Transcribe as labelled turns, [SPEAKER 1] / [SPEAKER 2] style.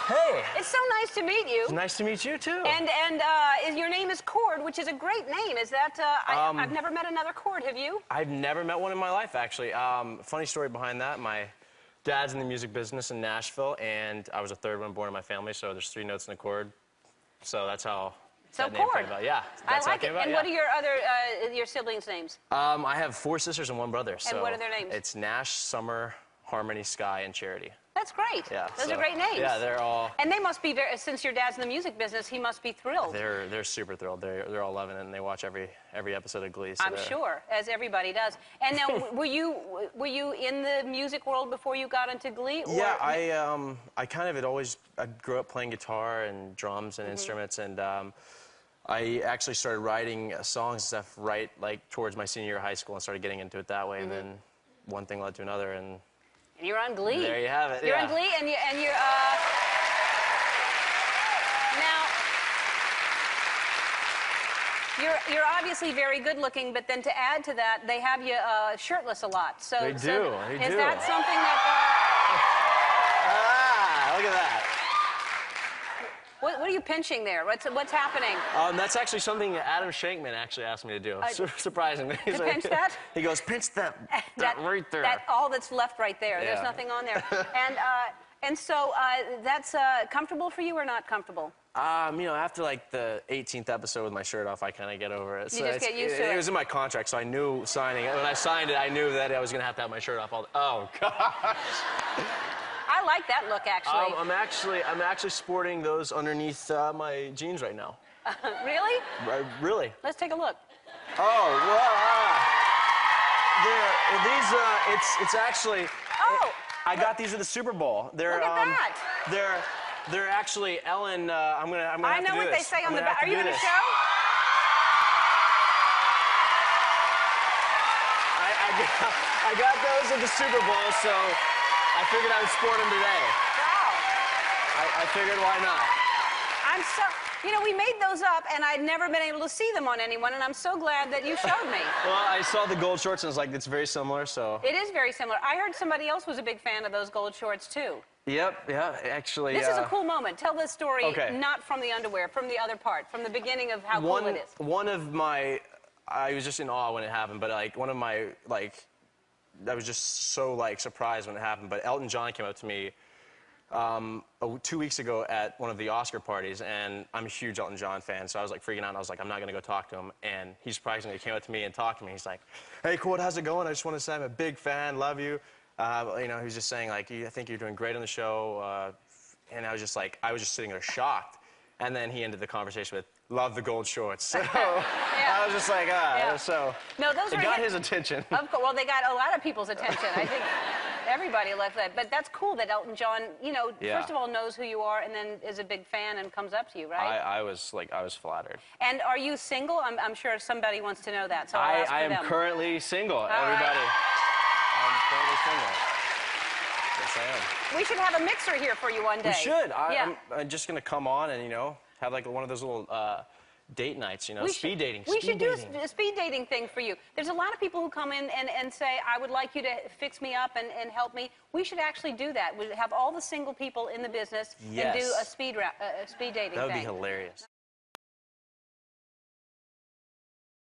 [SPEAKER 1] Hey.
[SPEAKER 2] It's so nice to meet you.
[SPEAKER 1] It's nice to meet you, too.
[SPEAKER 2] And your name is Kord, which is a great name. Is that, I've never met another Kord, have you?
[SPEAKER 1] I've never met one in my life, actually. Funny story behind that. My dad's in the music business in Nashville, and I was the third one born in my family, so there's 3 notes in a chord. So that's how that name came about. Yeah, that's
[SPEAKER 2] I like
[SPEAKER 1] how it came
[SPEAKER 2] it.
[SPEAKER 1] about,
[SPEAKER 2] And
[SPEAKER 1] yeah.
[SPEAKER 2] what are your other, your siblings' names?
[SPEAKER 1] I have 4 sisters and 1 brother.
[SPEAKER 2] And what are their names?
[SPEAKER 1] It's Nash, Summer, Harmony, Sky, and Charity.
[SPEAKER 2] That's great.
[SPEAKER 1] Yeah,
[SPEAKER 2] Those are great names.
[SPEAKER 1] Yeah, they're all...
[SPEAKER 2] And they must be, since your dad's in the music business, he must be thrilled.
[SPEAKER 1] They're super thrilled. They're all loving it, and they watch every episode of Glee. So
[SPEAKER 2] I'm sure, as everybody does. And now, were you in the music world before you got into Glee? Or?
[SPEAKER 1] Yeah, I kind of had always... I grew up playing guitar and drums and instruments, and I actually started writing songs and stuff right, like, towards my senior year of high school and started getting into it that way, and then one thing led to another, and
[SPEAKER 2] you're on Glee.
[SPEAKER 1] there you have it.
[SPEAKER 2] You're on Glee, and you're now you're obviously very good looking, but then to add to that, they have you shirtless a lot. So
[SPEAKER 1] They do.
[SPEAKER 2] Is that something that?
[SPEAKER 1] Look at that.
[SPEAKER 2] What are you pinching there? What's happening?
[SPEAKER 1] That's actually something Adam Shankman actually asked me to do. Surprisingly.
[SPEAKER 2] To pinch that?
[SPEAKER 1] He goes, pinch that right there.
[SPEAKER 2] That all that's left right there.
[SPEAKER 1] Yeah.
[SPEAKER 2] There's nothing on there. And so that's comfortable for you or not comfortable?
[SPEAKER 1] You know, after like the 18th episode with my shirt off, I kind of get over it.
[SPEAKER 2] You just get used to it.
[SPEAKER 1] It was in my contract, so I knew signing it. When I signed it, I knew that I was going to have my shirt off all the... Oh, gosh.
[SPEAKER 2] I like that look, actually.
[SPEAKER 1] I'm actually sporting those underneath my jeans right now.
[SPEAKER 2] Really?
[SPEAKER 1] Really.
[SPEAKER 2] Let's take a look.
[SPEAKER 1] Oh, well, it's actually...
[SPEAKER 2] Oh!
[SPEAKER 1] I got these at the Super Bowl. They're,
[SPEAKER 2] Look at that.
[SPEAKER 1] They're actually Ellen. I'm gonna have to do this.
[SPEAKER 2] I know what they say on the back. Are you gonna show?
[SPEAKER 1] I got those at the Super Bowl, so I figured I would sport them today.
[SPEAKER 2] Wow.
[SPEAKER 1] I figured why not?
[SPEAKER 2] I'm so... You know, we made those up, and I'd never been able to see them on anyone, and I'm so glad that you showed me.
[SPEAKER 1] Well, I saw the gold shorts, and I was like, it's very similar, so...
[SPEAKER 2] It is very similar. I heard somebody else was a big fan of those gold shorts, too.
[SPEAKER 1] Yep, yeah, actually...
[SPEAKER 2] This is a cool moment. Tell the story,
[SPEAKER 1] okay.
[SPEAKER 2] Not from the underwear, from the other part, from the beginning of how cool it is.
[SPEAKER 1] One of my... I was just in awe when it happened, but, like, one of my, like... I was just so, like, surprised when it happened, but Elton John came up to me 2 weeks ago at one of the Oscar parties, and I'm a huge Elton John fan, so I was like freaking out, and I was like, I'm not gonna go talk to him, and he surprisingly came up to me and talked to me. He's like, hey, Kord, how's it going? I just want to say I'm a big fan, love you. You know, he was just saying, like, I think you're doing great on the show, and I was just like, I was just sitting there shocked, and then he ended the conversation with, love the gold shorts. So I was just like, so
[SPEAKER 2] no, those
[SPEAKER 1] it got his attention.
[SPEAKER 2] Of course, well, they got a lot of people's attention. I think everybody liked that. But that's cool that Elton John, you know, first of all knows who you are and then is a big fan and comes up to you, right?
[SPEAKER 1] I was flattered.
[SPEAKER 2] And are you single? I'm sure somebody wants to know that, so I'll ask
[SPEAKER 1] I
[SPEAKER 2] for them.
[SPEAKER 1] am currently single,
[SPEAKER 2] all
[SPEAKER 1] everybody.
[SPEAKER 2] Right.
[SPEAKER 1] I'm currently single. Yes, I am.
[SPEAKER 2] We should have a mixer here for you one day.
[SPEAKER 1] We should. I'm just going to come on and, you know, have like one of those little date nights, you know, speed dating.
[SPEAKER 2] We should do a speed dating thing for you. There's a lot of people who come in and say, I would like you to fix me up and help me. We should actually do that. We have all the single people in the business and do a speed dating thing.
[SPEAKER 1] That would be hilarious.